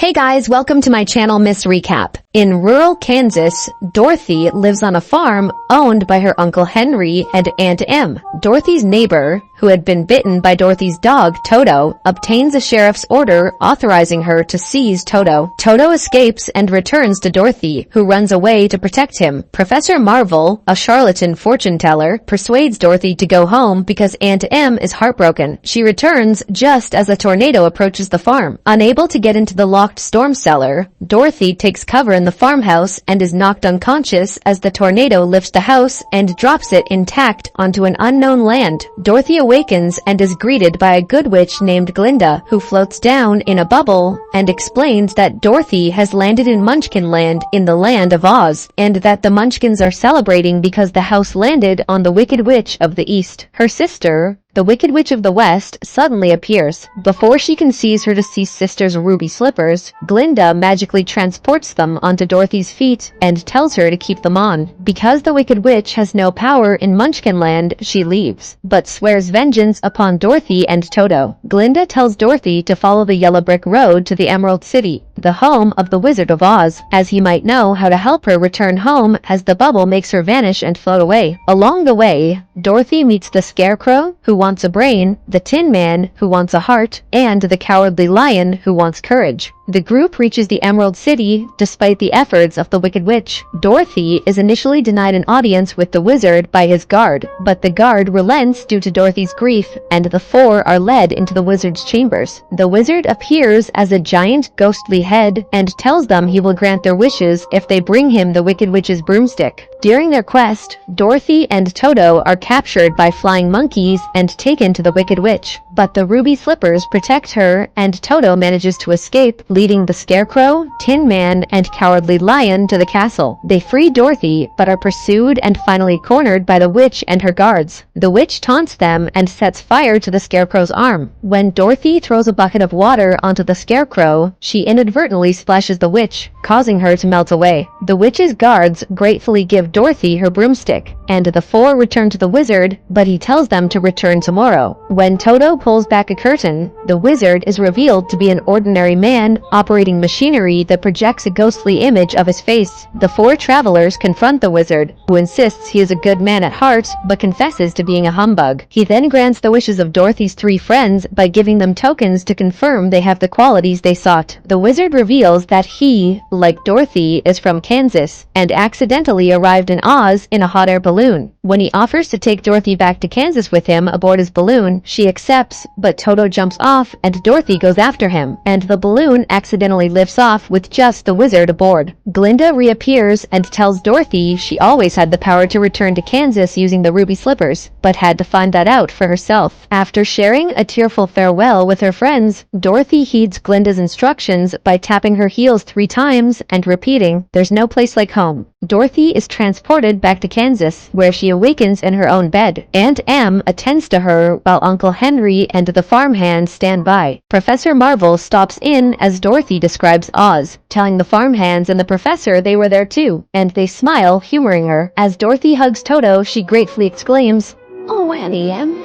Hey guys, welcome to my channel Miss Recap. In rural Kansas, Dorothy lives on a farm owned by her Uncle Henry and Aunt Em. Dorothy's neighbor, who had been bitten by Dorothy's dog, Toto, obtains a sheriff's order authorizing her to seize Toto. Toto escapes and returns to Dorothy, who runs away to protect him. Professor Marvel, a charlatan fortune teller, persuades Dorothy to go home because Aunt Em is heartbroken. She returns just as a tornado approaches the farm. Unable to get into the locked storm cellar, Dorothy takes cover in the farmhouse and is knocked unconscious as the tornado lifts the house and drops it intact onto an unknown land. Dorothy awakens and is greeted by a good witch named Glinda, who floats down in a bubble and explains that Dorothy has landed in Munchkin Land in the land of Oz, and that the Munchkins are celebrating because the house landed on the Wicked Witch of the East. Her sister, the Wicked Witch of the West, suddenly appears. Before she can seize her deceased sister's ruby slippers, Glinda magically transports them onto Dorothy's feet and tells her to keep them on. Because the Wicked Witch has no power in Munchkin Land, she leaves, but swears vengeance upon Dorothy and Toto. Glinda tells Dorothy to follow the yellow brick road to the Emerald City, the home of the Wizard of Oz, as he might know how to help her return home as the bubble makes her vanish and float away. Along the way, Dorothy meets the Scarecrow, who wants a brain, the Tin Man, who wants a heart, and the Cowardly Lion, who wants courage. The group reaches the Emerald City despite the efforts of the Wicked Witch. Dorothy is initially denied an audience with the wizard by his guard, but the guard relents due to Dorothy's grief, and the four are led into the wizard's chambers. The wizard appears as a giant ghostly head and tells them he will grant their wishes if they bring him the Wicked Witch's broomstick. During their quest, Dorothy and Toto are captured by flying monkeys and taken to the Wicked Witch, but the ruby slippers protect her and Toto manages to escape, leading the Scarecrow, Tin Man, and Cowardly Lion to the castle. They free Dorothy, but are pursued and finally cornered by the witch and her guards. The witch taunts them and sets fire to the Scarecrow's arm. When Dorothy throws a bucket of water onto the Scarecrow, she inadvertently splashes the witch, causing her to melt away. The witch's guards gratefully give Dorothy her broomstick, and the four return to the wizard, but he tells them to return tomorrow. When Toto pulls back a curtain, the wizard is revealed to be an ordinary man operating machinery that projects a ghostly image of his face. The four travelers confront the wizard, who insists he is a good man at heart, but confesses to being a humbug. He then grants the wishes of Dorothy's three friends by giving them tokens to confirm they have the qualities they sought. The wizard reveals that he, like Dorothy, is from Kansas, and accidentally arrived in Oz in a hot air balloon. When he offers to take Dorothy back to Kansas with him aboard his balloon, she accepts, but Toto jumps off and Dorothy goes after him, and the balloon accidentally lifts off with just the wizard aboard. Glinda reappears and tells Dorothy she always had the power to return to Kansas using the ruby slippers, but had to find that out for herself. After sharing a tearful farewell with her friends, Dorothy heeds Glinda's instructions by tapping her heels 3 times and repeating, "There's no place like home." Dorothy is transported back to Kansas, where she awakens in her own bed. Aunt Em attends to her while Uncle Henry and the farmhands stand by. Professor Marvel stops in as Dorothy describes Oz, telling the farmhands and the professor they were there too, and they smile, humoring her. As Dorothy hugs Toto, she gratefully exclaims, "Oh, Auntie Em,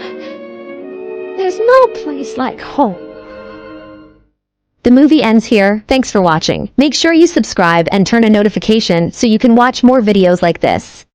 there's no place like home." The movie ends here. Thanks for watching. Make sure you subscribe and turn on notification so you can watch more videos like this.